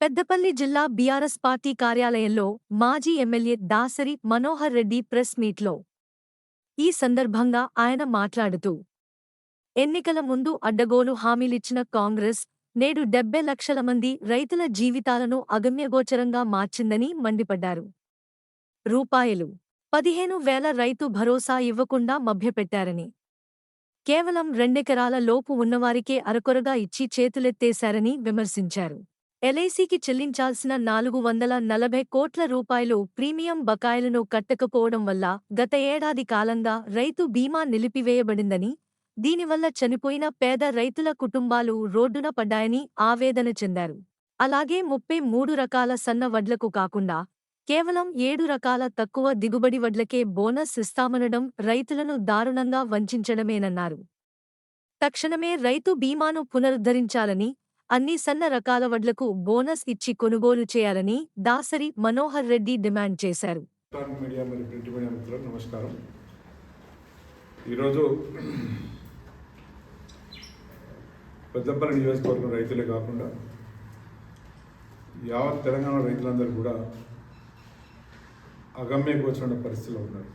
పెద్దపల్లి జిల్లా BRS party కార్యాలయంలో మాజీ ఎమ్మెల్యే దాసరి మనోహర్ రెడ్డి ప్రెస్ మీట్లో ఈ సందర్భంగా ఆయన మాట్లాడుతూ ఎన్నికల ముందు అడ్డగోలు హామీలిచ్చిన కాంగ్రెస్ నేడు 70 లక్షల మంది రైతుల జీవితాలను అగమ్యగోచరంగా మార్చిందని మండిపడ్డారు. రూపాయలు 15,000 రైతు భరోసా ఇవ్వకుండా మభ్యపెట్టారని, కేవలం 2 ఎకరాల లోపు ఉన్నవారికే అరకొరగా ఇచ్చి చేతులెత్తేశారని విమర్శించారు. ఎల్ఐసికి చెల్లించాల్సిన 440 కోట్ల రూపాయలు ప్రీమియం బకాయిలను కట్టకపోవడం వల్ల గత ఏడాది కాలంగా రైతు బీమా నిలిపివేయబడిందని, దీనివల్ల చనిపోయిన పేద రైతుల కుటుంబాలు రోడ్డున పడ్డాయని ఆవేదన చెందారు. అలాగే 33 రకాల సన్న వడ్లకు కాకుండా కేవలం 7 రకాల తక్కువ దిగుబడి వడ్లకే బోనస్ ఇస్తామనడం రైతులను దారుణంగా వంచడమేనన్నారు. తక్షణమే రైతు బీమాను పునరుద్ధరించాలని, అన్ని సన్న రకాల వడ్లకు బోనస్ ఇచ్చి కొనుగోలు చేయాలని దాసరి మనోహర్ రెడ్డి డిమాండ్ చేశారు. మీడియా మరియు ప్రింట్ మీడియా మిత్రులకు నమస్కారం. ఈరోజు పెద్దపల్లి నియోజకవర్గం రైతులే కాకుండా యావత్ తెలంగాణ రైతులందరూ కూడా అగమ్యగోచరమైన పరిస్థితిలో ఉన్నారు.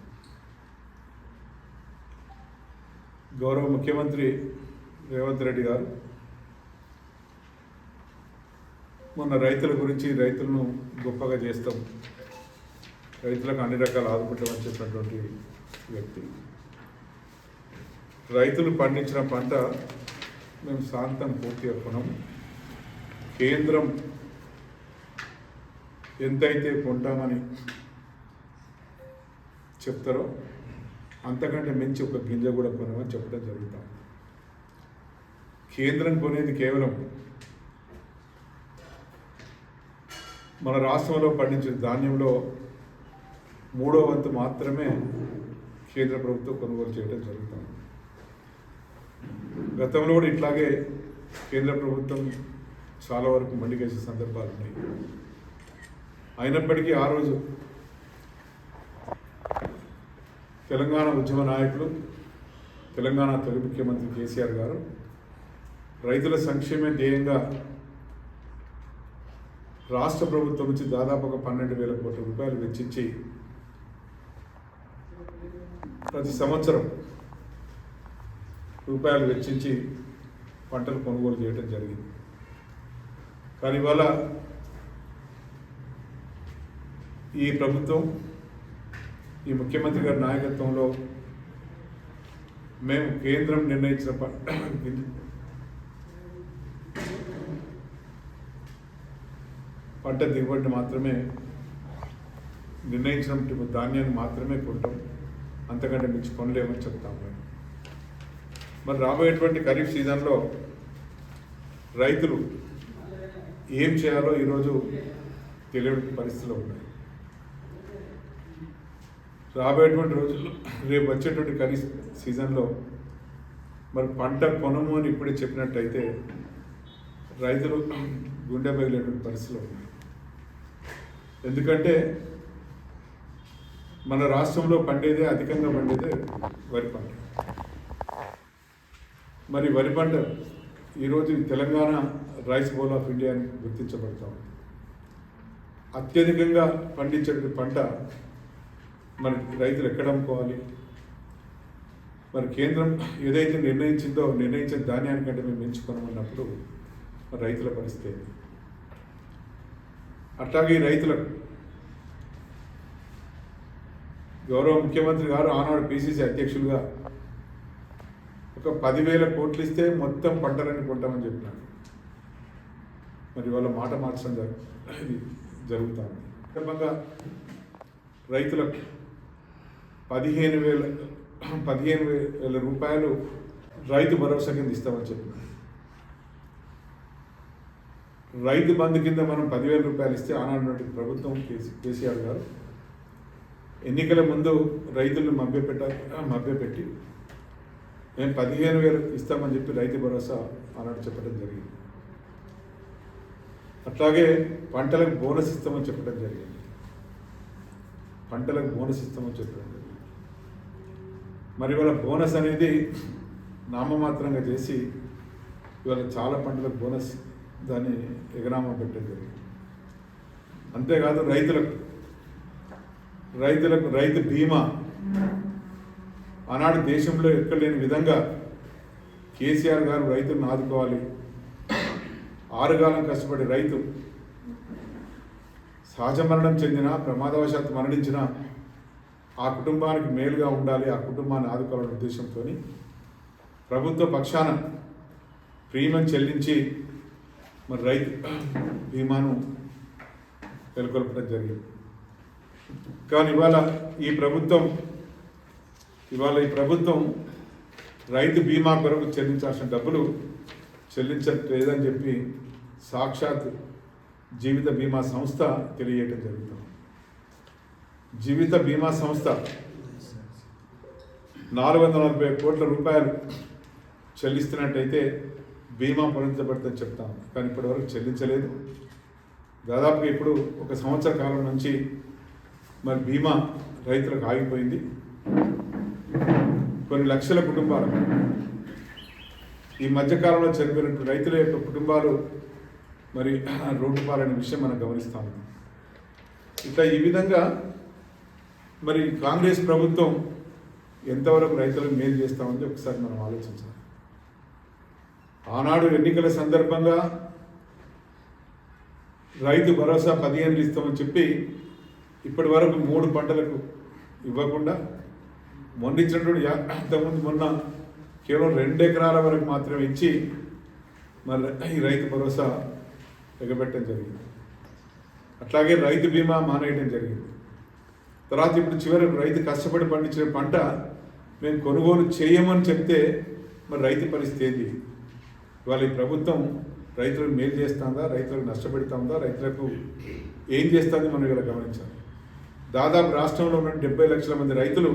గౌరవ ముఖ్యమంత్రి రేవంత్ రెడ్డి గారు మొన్న రైతుల గురించి రైతులను గొప్పగా చేస్తాం, రైతులకు అన్ని రకాల ఆదుకుంటామని చెప్పినటువంటి వ్యక్తి. రైతులు పండించిన పంట మేము శాంతం పూర్తిగా కొనం, కేంద్రం ఎంతైతే కొంటామని చెప్తారో అంతకంటే మించి ఒక గింజ కూడా కొనమని చెప్పడం జరుగుతాం. కేంద్రం కొనేది కేవలం మన రాష్ట్రంలో పండించిన ధాన్యంలో 3వ వంతు మాత్రమే కేంద్ర ప్రభుత్వం కొనుగోలు చేయడం జరుగుతుంది. గతంలో కూడా ఇట్లాగే కేంద్ర ప్రభుత్వం చాలా వరకు మండికేసే సందర్భాలు ఉన్నాయి. అయినప్పటికీ ఆ రోజు తెలంగాణ ఉద్యమ నాయకులు, తెలంగాణ తొలి ముఖ్యమంత్రి కేసీఆర్ గారు రైతుల సంక్షేమే ధ్యేయంగా రాష్ట్ర ప్రభుత్వం నుంచి దాదాపుగా 12,000 కోట్ల రూపాయలు వెచ్చించి ప్రతి సంవత్సరం రూపాయలు వెచ్చించి పంటలు కొనుగోలు చేయడం జరిగింది. కానీ ఇవాళ ఈ ప్రభుత్వం, ఈ ముఖ్యమంత్రి గారి నాయకత్వంలో మేము కేంద్రం నిర్ణయించిన పంట దిగుబడిని మాత్రమే, నిర్ణయించిన ధాన్యాన్ని మాత్రమే కొంటాం, అంతకంటే మించి కొనలేమని చెప్తాం. మరి రాబోయేటువంటి ఖరీఫ్ సీజన్లో రైతులు ఏం చేయాలో ఈరోజు తెలియని పరిస్థితిలో ఉన్నాయి. రాబోయేటువంటి రోజుల్లో రేపు వచ్చేటువంటి ఖరీఫ్ సీజన్లో మరి పంట కొనము అని ఇప్పుడే చెప్పినట్టయితే రైతులు గుండె పగిలేటువంటి పరిస్థితిలో ఉన్నాయి. ఎందుకంటే మన రాష్ట్రంలో పండేదే, అధికంగా పండేదే వరి పంట. మరి వరి పంట ఈరోజు Telangana rice bowl of India అని గుర్తించబడతా ఉంది. అత్యధికంగా పండించే పంట మరి రైతులు ఎక్కడ అమ్ముకోవాలి? మరి కేంద్రం ఏదైతే నిర్ణయించిన ధాన్యానికంటే మేము ఎంచుకోనమన్నప్పుడు మరి రైతుల పరిస్థితి ఏంటి? అట్లాగే రైతులకు గౌరవ ముఖ్యమంత్రి గారు ఆనాడు పిసిసి అధ్యక్షులుగా ఒక 10,000 కోట్లు ఇస్తే మొత్తం పంటలన్నీ కొంటామని చెప్పినారు. మరి వాళ్ళ మాట మార్చడం జరుగుతుంది. సందర్భంగా రైతులకు 15,000 రూపాయలు రైతు భరోసా కింద ఇస్తామని చెప్పినారు. రైతు బంధు కింద మనం 10,000 రూపాయలు ఇస్తే ఆనాడు ప్రభుత్వం కేసీఆర్ గారు ఎన్నికల ముందు రైతులను మభ్యపెట్టి మేము 15,000 ఇస్తామని చెప్పి రైతు భరోసా ఆనాడు చెప్పడం జరిగింది. అట్లాగే పంటలకు బోనస్ ఇస్తామని చెప్పడం జరిగింది. మరి ఇవాళ బోనస్ అనేది నామమాత్రంగా చేసి ఇవాళ చాలా పంటలకు బోనస్ దాన్ని ఎగనామా పెట్టడం జరిగింది. అంతేకాదు రైతులకు రైతు బీమా ఆనాడు దేశంలో ఎక్కడ లేని విధంగా కేసీఆర్ గారు రైతులను ఆదుకోవాలి, ఆరుగాలం కష్టపడి రైతు సహజ మరణం చెందిన ప్రమాదవశాత్తు మరణించిన ఆ కుటుంబానికి మేలుగా ఉండాలి, ఆ కుటుంబాన్ని ఆదుకోవాలనే ఉద్దేశంతో ప్రభుత్వ పక్షాన ప్రీమియం చెల్లించి మరి రైతు బీమాను నెలకొల్పడం జరిగింది. కానీ ఇవాళ ఈ ప్రభుత్వం రైతు బీమా కొరకు చెల్లించాల్సిన డబ్బులు చెల్లించట్లేదని చెప్పి సాక్షాత్ జీవిత బీమా సంస్థ తెలియజేయడం జరుగుతుంది. జీవిత బీమా సంస్థ 440 కోట్ల రూపాయలు చెల్లిస్తున్నట్టయితే బీమా పొందబడుతుందని చెప్తాం, కానీ ఇప్పటివరకు చెల్లించలేదు. దాదాపుగా ఇప్పుడు 1 సంవత్సర కాలం నుంచి మరి బీమా రైతులకు ఆగిపోయింది. కొన్ని లక్షల కుటుంబాలు ఈ మధ్యకాలంలో చనిపోయినటువంటి రైతుల యొక్క కుటుంబాలు మరి రోడ్డు పాలైన విషయం మనం గమనిస్తాము. ఇట్లా ఈ విధంగా మరి కాంగ్రెస్ ప్రభుత్వం ఎంతవరకు రైతులకు మేలు చేస్తామని ఒకసారి మనం ఆలోచించాలి. ఆనాడు ఎన్నికల సందర్భంగా రైతు భరోసా 15 ఇస్తామని చెప్పి ఇప్పటి వరకు 3 పంటలకు ఇవ్వకుండా మొన్న కేవలం 2 ఎకరాల వరకు మాత్రమే ఇచ్చి మరి ఈ రైతు భరోసా ఎగబెట్టడం జరిగింది. అట్లాగే రైతు బీమా మానేయడం జరిగింది. తర్వాత ఇప్పుడు చివరికి రైతు కష్టపడి పండించిన పంట మేము కొనుగోలు చేయమని చెప్తే మరి రైతు పరిస్థితి ఏంది? ఇవాళ ఈ ప్రభుత్వం రైతులకు మేలు చేస్తుందా, రైతులకు నష్టపెడుతుందా, రైతులకు ఏం చేస్తుందో మనం ఇలా గమనించాలి. దాదాపు రాష్ట్రంలో ఉన్న 70 లక్షల మంది రైతులు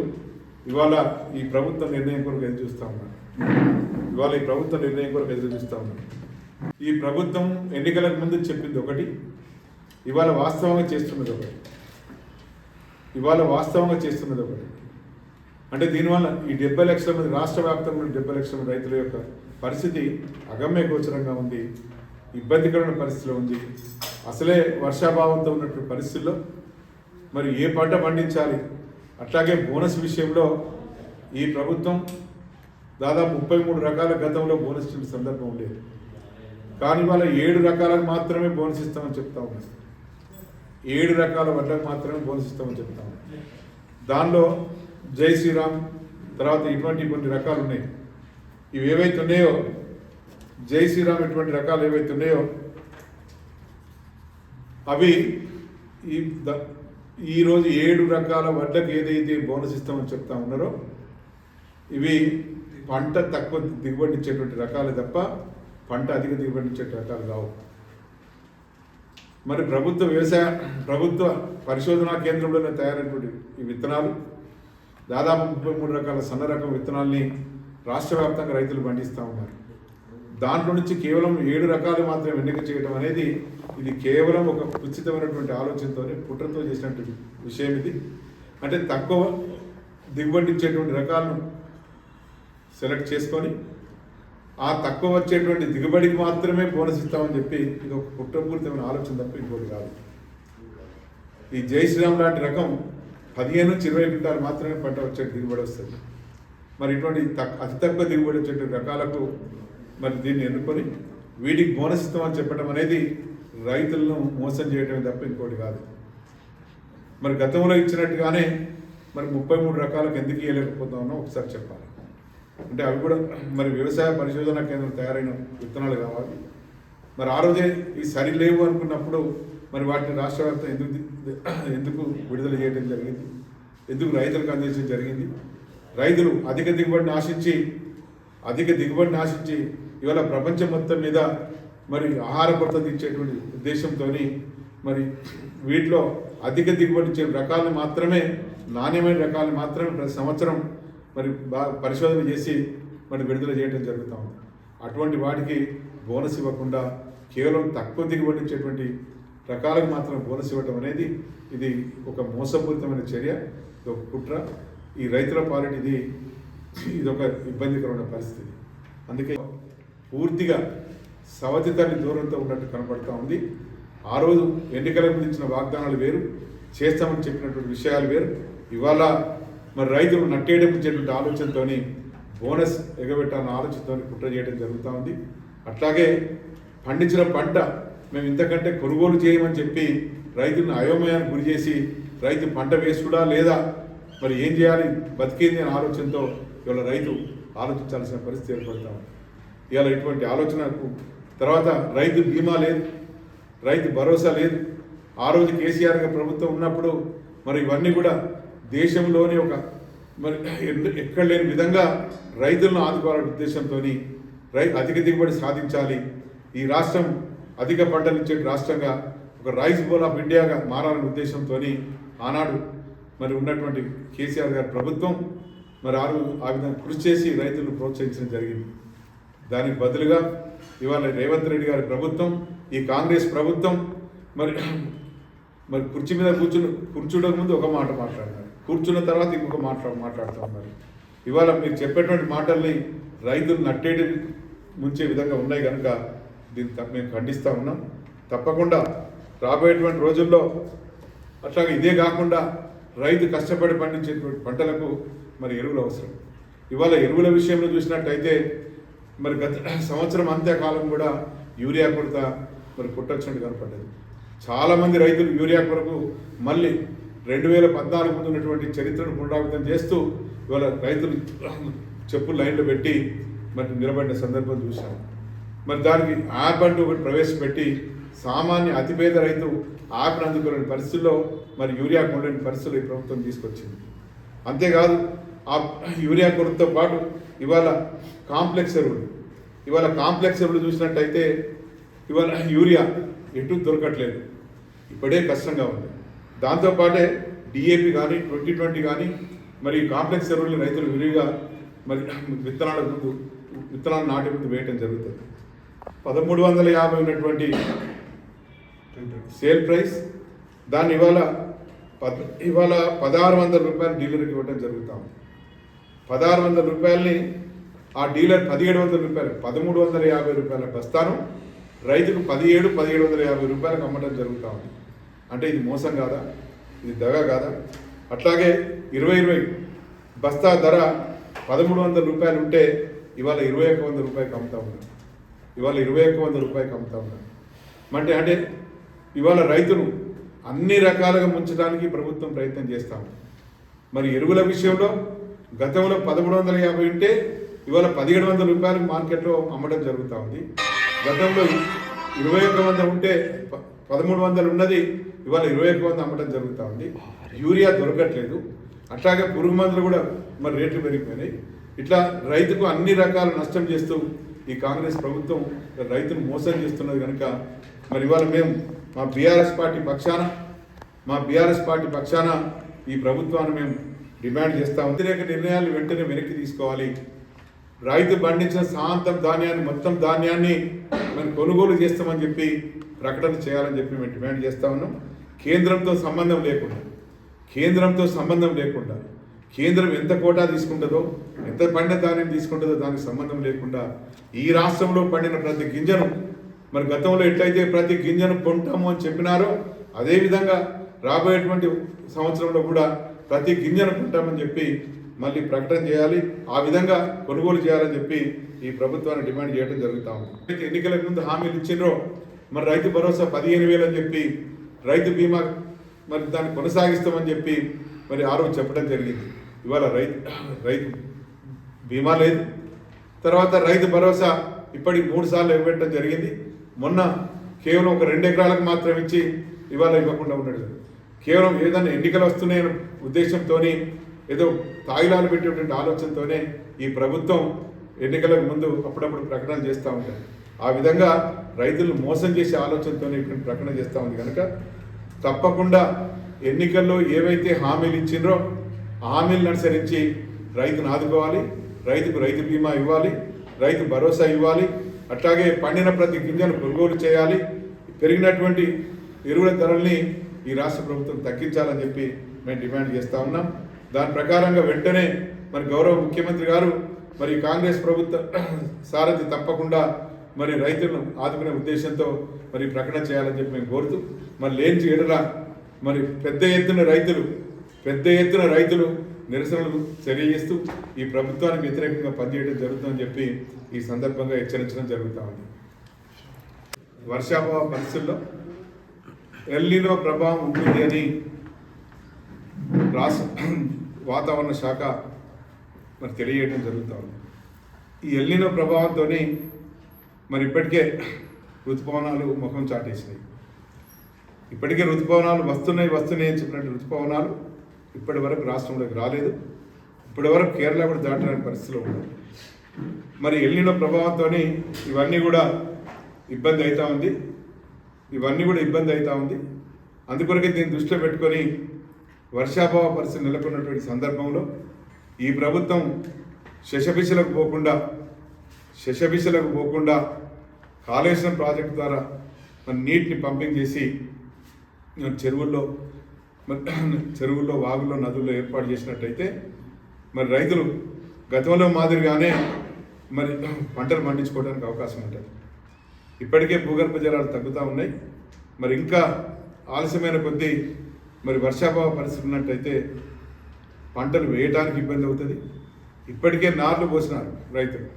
ఇవాళ ఈ ప్రభుత్వ నిర్ణయం కొరకు ఎదురు చూస్తూ ఉన్నారు. ఈ ప్రభుత్వం ఎన్నికలకు ముందు చెప్పింది ఒకటి, ఇవాళ వాస్తవంగా చేస్తున్నది ఒకటి. అంటే దీనివల్ల ఈ 70 లక్షల మంది రాష్ట్ర వ్యాప్తంగా 70 లక్షల మంది రైతుల యొక్క పరిస్థితి అగమ్య గోచరంగా ఉంది, ఇబ్బందికరమైన పరిస్థితిలో ఉంది. అసలే వర్షాభావంతో ఉన్నటువంటి పరిస్థితుల్లో మరి ఏ పంట పండించాలి? అట్లాగే బోనస్ విషయంలో ఈ ప్రభుత్వం దాదాపు 33 రకాల గతంలో బోనస్ ఇచ్చిన సందర్భం ఉండేది. కానీ ఇవాళ 7 రకాలకు మాత్రమే బోనస్ ఇస్తామని చెప్తా ఉన్నాం. 7 రకాల వడ్లకు మాత్రమే బోనస్ ఇస్తామని చెప్తా ఉన్నాం. దానిలో జై శ్రీరామ్ తర్వాత ఇటువంటి కొన్ని రకాలు ఉన్నాయి. ఇవి ఏవైతే ఉన్నాయో జై శ్రీరామ్ ఇటువంటి రకాలు ఏవైతే ఉన్నాయో అవి ఈరోజు 7 రకాల వడ్లకు ఏదైతే బోనస్ ఇస్తామని చెప్తా ఉన్నారో ఇవి పంట తక్కువ దిగుబడి ఇచ్చేటువంటి రకాలు తప్ప పంట అధిక దిగుబడి ఇచ్చే రకాలు కావు. మరి ప్రభుత్వ పరిశోధనా కేంద్రంలోనే తయారైనటువంటి ఈ విత్తనాలు దాదాపు 33 రకాల సన్న రకం విత్తనాల్ని రాష్ట్ర వ్యాప్తంగా రైతులు పండిస్తూ ఉన్నారు. దాంట్లో నుంచి కేవలం 7 రకాలు మాత్రం ఎన్నిక చేయడం అనేది ఇది కేవలం ఒక ఉచితమైనటువంటి ఆలోచనతో కుట్రతో చేసినటువంటి విషయం ఇది. అంటే తక్కువ దిగుబడి ఇచ్చేటువంటి రకాలను సెలెక్ట్ చేసుకొని ఆ తక్కువ వచ్చేటువంటి దిగుబడికి మాత్రమే బోనస్ ఇస్తామని చెప్పి ఇది ఒక కుట్రపూరితమైన ఆలోచన తప్ప ఇంకోటి కాదు. ఈ జై శ్రీరామ్ లాంటి రకం 15 నుంచి 20 క్వింటాలు మాత్రమే పంట వచ్చే దిగుబడి వస్తుంది. మరి ఇటువంటి అతి తక్కువ దిగుబడి వచ్చేటువంటి రకాలకు మరి దీన్ని ఎన్నుకొని వీటికి బోనస్ ఇస్తామని చెప్పడం అనేది రైతులను మోసం చేయడమే తప్ప ఇంకోటి కాదు. మరి గతంలో ఇచ్చినట్టుగానే మరి 33 రకాలకు ఎందుకు ఇవ్వలేకపోతామో ఒకసారి చెప్పాలి. అంటే అవి కూడా మరి వ్యవసాయ పరిశోధనా కేంద్రం తయారైన విత్తనాలు కావాలి. మరి ఆ రోజే ఈ సరి లేవు అనుకున్నప్పుడు మరి వాటిని రాష్ట్ర వ్యాప్తంగా ఎందుకు విడుదల చేయడం జరిగింది, ఎందుకు రైతులకు అందించడం జరిగింది? రైతులు అధిక దిగుబడిని ఆశించి ఇవాళ ప్రపంచం మొత్తం మీద మరి ఆహార కొరత తీర్చేటువంటి ఉద్దేశంతో మరి వీటిలో అధిక దిగుబడి ఇచ్చే రకాలను మాత్రమే, నాణ్యమైన రకాలను మాత్రమే ప్రతి సంవత్సరం మరి పరిశోధన చేసి మరి విడుదల చేయడం జరుగుతూ ఉంది. అటువంటి వాటికి బోనస్ ఇవ్వకుండా కేవలం తక్కువ దిగుబడి ఇచ్చేటువంటి రకాలకు మాత్రం బోనస్ ఇవ్వడం అనేది ఇది ఒక మోసపూరితమైన చర్య, ఇది ఒక కుట్ర. ఈ రైతుల పాలిట ఇది ఇదొక ఇబ్బందికరమైన పరిస్థితి. అందుకే పూర్తిగా సవతి తల్లి దూరంతో ఉన్నట్టు కనపడుతూ ఉంది. ఆ రోజు ఎన్నికల ముందు ఇచ్చిన వాగ్దానాలు వేరు, చేస్తామని చెప్పినటువంటి విషయాలు వేరు. ఇవాళ మరి రైతులు నట్టేయడం ఆలోచనతో బోనస్ ఎగబెట్టాలన్న ఆలోచనతో కుట్ర చేయడం జరుగుతూ ఉంది. అట్లాగే పండించిన పంట మేము ఇంతకంటే కొనుగోలు చేయమని చెప్పి రైతులను అయోమయానికి గురి చేసి రైతు పంట వేసుకుడా లేదా మరి ఏం చేయాలి బతికేంది అనే ఆలోచనతో ఇవాళ రైతు ఆలోచించాల్సిన పరిస్థితి ఏర్పడతాం. ఇవాళ ఇటువంటి ఆలోచనకు తర్వాత రైతు బీమా లేదు, రైతు భరోసా లేదు. ఆ రోజు కేసీఆర్ గారి ప్రభుత్వం ఉన్నప్పుడు మరి ఇవన్నీ కూడా దేశంలోని ఒక మరి ఎక్కడ లేని విధంగా రైతులను ఆదుకోవాలనే ఉద్దేశంతో అధిక దిగుబడి సాధించాలి, ఈ రాష్ట్రం అధిక పంటలు ఇచ్చే రాష్ట్రంగా ఒక రైస్ బౌల్ ఆఫ్ ఇండియాగా మారాలనే ఉద్దేశంతో ఆనాడు మరి ఉన్నటువంటి కేసీఆర్ గారి ప్రభుత్వం మరి ఆ విధంగా కృషి చేసి రైతులను ప్రోత్సహించడం జరిగింది. దానికి బదులుగా ఇవాళ రేవంత్ రెడ్డి గారి ప్రభుత్వం, ఈ కాంగ్రెస్ ప్రభుత్వం మరి మరి కుర్చీ మీద కూర్చోడానికి ముందు ఒక మాట మాట్లాడినారు, కూర్చున్న తర్వాత ఇంకొక మాట్లాడుతూ ఉన్నారు. ఇవాళ మీరు చెప్పేటువంటి మాటల్ని రైతులు నట్టేటి ముంచే విధంగా ఉన్నాయి కనుక దీన్ని మేము ఖండిస్తూ ఉన్నాం. తప్పకుండా రాబోయేటువంటి రోజుల్లో అట్లాగే ఇదే కాకుండా రైతు కష్టపడి పండించేటువంటి పంటలకు మరి ఎరువులు అవసరం. ఇవాళ ఎరువుల విషయంలో చూసినట్టయితే మరి గత సంవత్సరం అంత్యకాలం కూడా యూరియా కొరత మరి పుట్టొచ్చినట్టు కనపడ్డది. చాలామంది రైతులు యూరియా కొరకు మళ్ళీ 2014 ముందు ఉన్నటువంటి చరిత్రను పునరావృతం చేస్తూ ఇవాళ రైతులు చెప్పులు లైన్లో పెట్టి మరి నిలబడిన సందర్భం చూశాం. మరి దానికి యాప్ అంటూ ఒకటి ప్రవేశపెట్టి సామాన్య అతిపేద రైతు యాప్ను అందుకోలేని పరిస్థితుల్లో మరి యూరియా కొనలేని పరిస్థితులు ఈ ప్రభుత్వం తీసుకొచ్చింది. అంతేకాదు ఆ యూరియా కొరతతో పాటు ఇవాళ కాంప్లెక్స్ ఎరువులు చూసినట్టయితే ఇవాళ యూరియా ఎటు దొరకట్లేదు, ఇప్పుడే కష్టంగా ఉంది. దాంతోపాటే డిఏపి కానీ 2020 కానీ మరి కాంప్లెక్స్ ఎరువులు రైతులు విరివిగా మరి విత్తనాలు నాటే ముందు వేయటం జరుగుతుంది. 1350 ఉన్నటువంటి సేల్ ప్రైస్ దాన్ని ఇవాళ 1600 రూపాయలు డీలర్కి ఇవ్వడం జరుగుతాం. 1600 రూపాయలని ఆ డీలర్ 1700 రూపాయలు 1350 రూపాయల బస్తాను రైతుకు 1750 రూపాయలకు అమ్మడం జరుగుతూ ఉంది. అంటే ఇది మోసం కాదా, ఇది దగా కాదా? అట్లాగే 20 బస్తా ధర 1300 రూపాయలు ఉంటే ఇవాళ 2100 రూపాయలకు అమ్ముతా ఉన్నారు. అంటే ఇవాళ రైతును అన్ని రకాలుగా ముంచడానికి ప్రభుత్వం ప్రయత్నం చేస్తాము. మరి ఎరువుల విషయంలో గతంలో 1350 ఉంటే ఇవాళ 1700 రూపాయలకు మార్కెట్లో అమ్మడం జరుగుతూ ఉంది. గతంలో 2100 ఉంటే 1300 ఉన్నది ఇవాళ 2100 అమ్మడం జరుగుతూ ఉంది. యూరియా దొరకట్లేదు, అట్లాగే పురుగు మందులు కూడా మరి రేట్లు పెరిగిపోయినాయి. ఇట్లా రైతుకు అన్ని రకాల నష్టం చేస్తూ ఈ కాంగ్రెస్ ప్రభుత్వం రైతును మోసం చేస్తున్నది కనుక మరి ఇవాళ మేము మా బీఆర్ఎస్ పార్టీ పక్షాన ఈ ప్రభుత్వాన్ని మేము డిమాండ్ చేస్తాం. వ్యతిరేక నిర్ణయాలు వెంటనే వెనక్కి తీసుకోవాలి. రైతు పండించిన మొత్తం ధాన్యాన్ని మేము కొనుగోలు చేస్తామని చెప్పి ప్రకటన చేయాలని చెప్పి మేము డిమాండ్ చేస్తా ఉన్నాం. కేంద్రంతో సంబంధం లేకుండా కేంద్రం ఎంత కోటా తీసుకుంటుందో, ఎంత పండిన ధాన్యం తీసుకుంటుందో దానికి సంబంధం లేకుండా ఈ రాష్ట్రంలో పండిన ప్రతి గింజను మరి గతంలో ఎట్లయితే ప్రతి గింజను కొంటాము అని చెప్పినారో అదేవిధంగా రాబోయేటువంటి సంవత్సరంలో కూడా ప్రతి గింజను కొంటామని చెప్పి మళ్ళీ ప్రకటన చేయాలి. ఆ విధంగా కొనుగోలు చేయాలని చెప్పి ఈ ప్రభుత్వాన్ని డిమాండ్ చేయడం జరుగుతూ ఉంది. ఎన్నికలకు ముందు హామీలు ఇచ్చిండ్రో మరి రైతు భరోసా 15,000 అని చెప్పి, రైతు బీమా మరి దాన్ని కొనసాగిస్తామని చెప్పి మరి ఆ రోజు చెప్పడం జరిగింది. ఇవాళ రైతు బీమా లేదు. తర్వాత రైతు భరోసా ఇప్పటికి 3 సార్లు ఇవ్వడం జరిగింది. మొన్న కేవలం ఒక 2 ఎకరాలకు మాత్రం ఇచ్చి ఇవాళ ఇవ్వకుండా ఉన్నాడు. కేవలం ఏదైనా ఎన్నికలు వస్తున్నాయన్న ఉద్దేశంతో ఏదో తాయిలాలు పెట్టేటువంటి ఆలోచనతోనే ఈ ప్రభుత్వం ఎన్నికలకు ముందు అప్పుడప్పుడు ప్రకటనలు చేస్తూ ఉంటారు. ఆ విధంగా రైతులను మోసం చేసే ఆలోచనతోనే ఇటువంటి ప్రకటన చేస్తూ ఉంది కనుక తప్పకుండా ఎన్నికల్లో ఏవైతే హామీలు ఇచ్చిండ్రో హామీలను అనుసరించి రైతును ఆదుకోవాలి, రైతుకు రైతు బీమా ఇవ్వాలి, రైతు భరోసా ఇవ్వాలి, అట్లాగే పండిన ప్రతి గింజను కొనుగోలు చేయాలి, పెరిగినటువంటి ఎరువుల ధరల్ని ఈ రాష్ట్ర ప్రభుత్వం తగ్గించాలని చెప్పి మేము డిమాండ్ చేస్తూ ఉన్నాం. దాని ప్రకారంగా వెంటనే మరి గౌరవ ముఖ్యమంత్రి గారు మరి కాంగ్రెస్ ప్రభుత్వ సారథి తప్పకుండా మరి రైతులను ఆదుకునే ఉద్దేశంతో మరి ప్రకటన చేయాలని చెప్పి మేము కోరుతూ మరి లేని ఎడల మరి పెద్ద ఎత్తున రైతులు నిరసనలు తెలియజేస్తూ ఈ ప్రభుత్వానికి వ్యతిరేకంగా పనిచేయడం జరుగుతుందని చెప్పి ఈ సందర్భంగా హెచ్చరించడం జరుగుతూ ఉంది. వర్షాభావ పరిస్థితుల్లో ఎల్నినో ప్రభావం ఉంటుంది అని రాష్ట్ర వాతావరణ శాఖ మరి తెలియజేయడం జరుగుతూ ఉంది. ఈ ఎల్నినో ప్రభావంతో మరి ఇప్పటికే ఋతుపవనాలు ముఖం చాటేసినాయి. ఇప్పటికే ఋతుపవనాలు వస్తున్నాయి అని చెప్పినట్టు ఋతుపవనాలు ఇప్పటి వరకు రాష్ట్రంలోకి రాలేదు. ఇప్పటి వరకు కేరళ కూడా దాటలేని పరిస్థితిలో ఉంది. మరి ఎల్నినో ప్రభావంతో ఇవన్నీ కూడా ఇబ్బంది అవుతూ ఉంది. అందుకొరకే దీన్ని దృష్టిలో పెట్టుకొని వర్షాభావ పరిస్థితి నెలకొన్నటువంటి సందర్భంలో ఈ ప్రభుత్వం శశబిశలకు పోకుండా కాళేశ్వరం ప్రాజెక్టు ద్వారా మన నీటిని పంపింగ్ చేసి చెరువుల్లో వాగుల్లో నదుల్లో ఏర్పాటు చేసినట్టయితే మరి రైతులు గతంలో మాదిరిగానే మరి పంటలు పండించుకోవడానికి అవకాశం ఉంటుంది. ఇప్పటికే భూగర్భ జలాలు తగ్గుతూ ఉన్నాయి. మరి ఇంకా ఆలస్యమైన కొద్దీ మరి వర్షాభావ పరిస్థితి ఉన్నట్టయితే పంటలు వేయడానికి ఇబ్బంది అవుతుంది. ఇప్పటికే నార్లు పోసినారు రైతులు.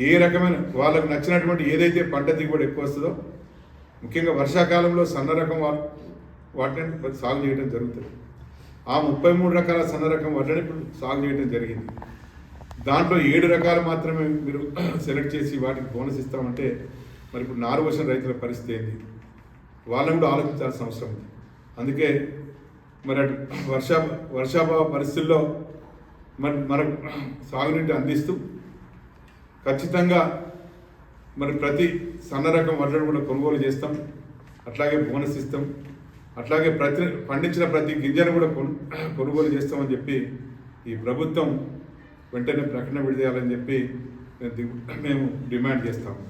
ఏ రకమైన వాళ్ళకు నచ్చినటువంటి ఏదైతే పంట దిగుబడి ఎక్కువ వస్తుందో, ముఖ్యంగా వర్షాకాలంలో సన్న రకం వాటిని సాగు చేయడం జరుగుతుంది. ఆ 33 రకాల సన్న రకం వడ్లని ఇప్పుడు సాగు చేయడం జరిగింది. దాంట్లో 7 రకాలు మాత్రమే మీరు సెలెక్ట్ చేసి వాటికి బోనస్ ఇస్తామంటే మరి ఇప్పుడు నారు పోసిన రైతుల పరిస్థితి ఏంది? వాళ్ళని కూడా ఆలోచించాల్సిన అవసరం ఉంది. అందుకే మరి అటు వర్షాభావ పరిస్థితుల్లో మరి మనకు సాగునీటి అందిస్తూ ఖచ్చితంగా మరి ప్రతి సన్న రకం వడ్లను కూడా కొనుగోలు చేస్తాం. అట్లాగే బోనస్ ఇస్తాం. అట్లాగే పండించిన ప్రతి గింజను కూడా కొనుగోలు చేస్తామని చెప్పి ఈ ప్రభుత్వం వెంటనే ప్రకటన విడుదల చేయాలని చెప్పి మేము డిమాండ్ చేస్తాము.